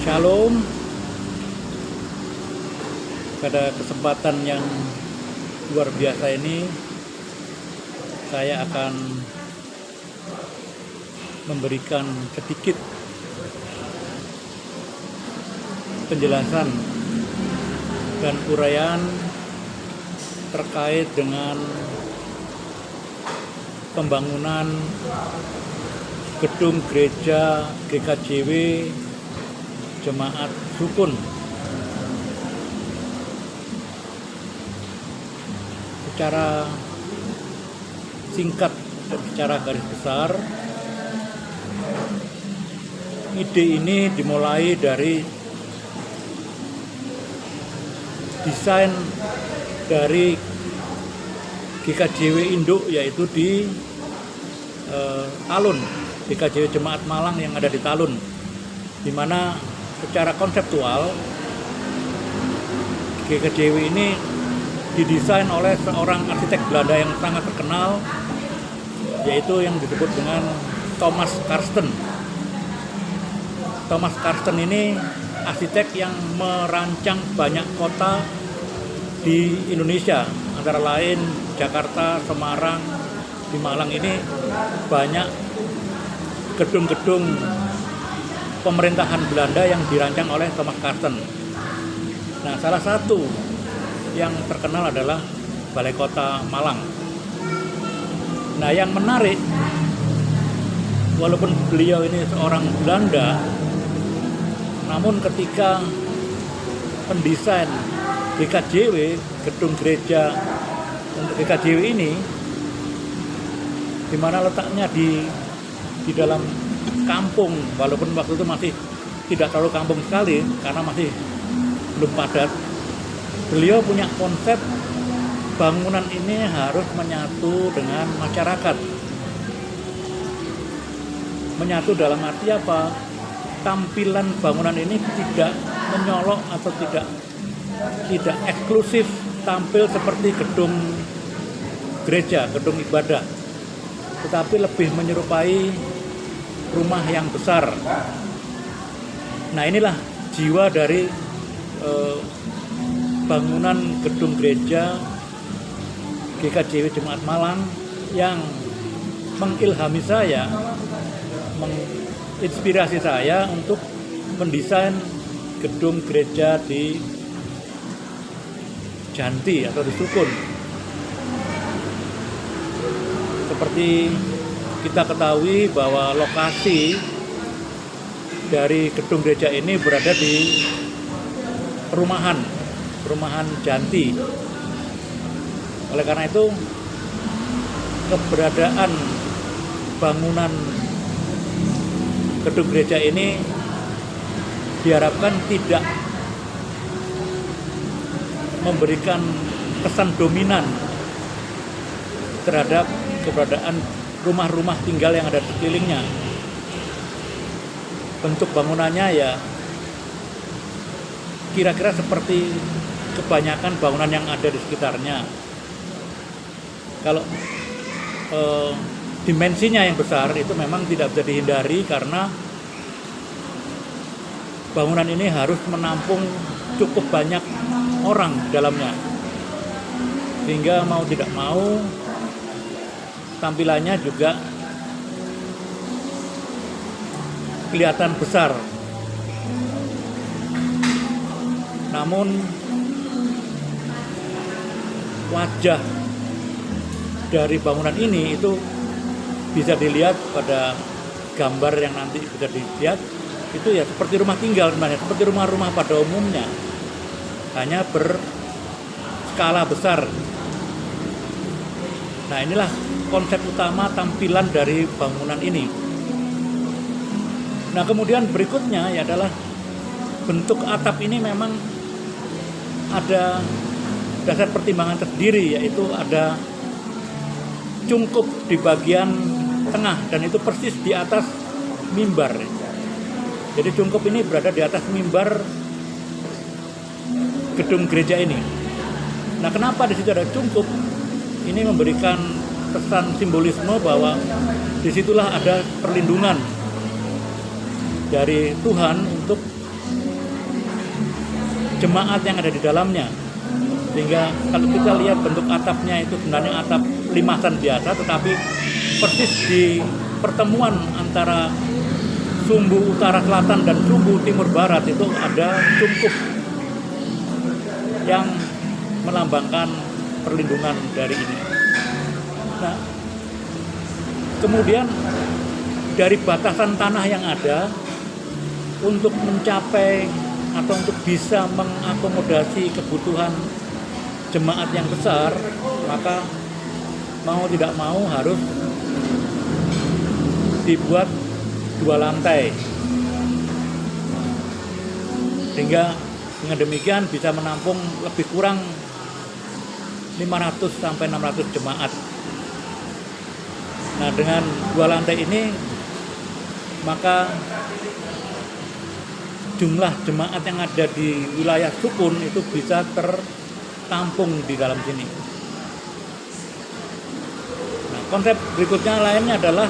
Shalom. Pada kesempatan yang luar biasa ini, saya akan memberikan sedikit penjelasan dan uraian terkait dengan pembangunan gedung gereja GKJW Jemaat Sukun. Secara singkat dan secara garis besar, ide ini dimulai dari desain dari GKJW induk, yaitu di Talun, GKJW Jemaat Malang yang ada di Talun, di mana secara konseptual GKJW ini didesain oleh seorang arsitek Belanda yang sangat terkenal, yaitu yang disebut dengan Thomas Karsten. Thomas Karsten ini arsitek yang merancang banyak kota di Indonesia, antara lain Jakarta, Semarang, di Malang ini banyak gedung-gedung pemerintahan Belanda yang dirancang oleh Thomas Karsten. Nah, salah satu yang terkenal adalah Balai Kota Malang. Nah, yang menarik, walaupun beliau ini seorang Belanda, namun ketika pendesain GKJW, gedung gereja untuk GKJW ini, di mana letaknya di dalam kampung, walaupun waktu itu masih tidak terlalu kampung sekali karena masih belum padat. Beliau punya konsep bangunan ini harus menyatu dengan masyarakat. Menyatu dalam arti apa? Tampilan bangunan ini tidak menyolok atau tidak eksklusif tampil seperti gedung gereja, gedung ibadah, tetapi lebih menyerupai rumah yang besar. Nah, inilah jiwa dari bangunan gedung gereja GKJW Jemaat Malang yang mengilhami saya, menginspirasi saya untuk mendesain gedung gereja di Janti atau di Sukun. Seperti kita ketahui bahwa lokasi dari gedung gereja ini berada di perumahan Janti. Oleh karena itu, keberadaan bangunan gedung gereja ini diharapkan tidak memberikan kesan dominan terhadap keberadaan rumah-rumah tinggal yang ada di sekelilingnya. Bentuk bangunannya ya kira-kira seperti kebanyakan bangunan yang ada di sekitarnya. Kalau dimensinya yang besar itu memang tidak bisa dihindari karena bangunan ini harus menampung cukup banyak orang di dalamnya, sehingga mau tidak mau tampilannya juga kelihatan besar. Namun wajah dari bangunan ini itu bisa dilihat pada gambar yang nanti bisa dilihat, itu ya seperti rumah tinggal sebenarnya, seperti rumah-rumah pada umumnya, hanya berskala besar. Nah, inilah konsep utama tampilan dari bangunan ini. Nah, kemudian berikutnya ya adalah bentuk atap ini memang ada dasar pertimbangan tersendiri, yaitu ada cungkup di bagian tengah dan itu persis di atas mimbar. Jadi cungkup ini berada di atas mimbar gedung gereja ini. Nah, kenapa di situ ada cungkup? Ini memberikan kesan simbolisme bahwa disitulah ada perlindungan dari Tuhan untuk jemaat yang ada di dalamnya. Sehingga kalau kita lihat bentuk atapnya itu sebenarnya atap limasan biasa, tetapi persis di pertemuan antara sumbu utara selatan dan sumbu timur barat itu ada cungkup yang melambangkan perlindungan dari ini. Nah, kemudian dari batasan tanah yang ada untuk mencapai atau untuk bisa mengakomodasi kebutuhan jemaat yang besar, maka mau tidak mau harus dibuat 2 lantai, sehingga dengan demikian bisa menampung lebih kurang 500 sampai 600 jemaat. Nah, dengan 2 lantai ini maka jumlah jemaat yang ada di wilayah Sukun itu bisa tertampung di dalam sini. Nah, konsep berikutnya lainnya adalah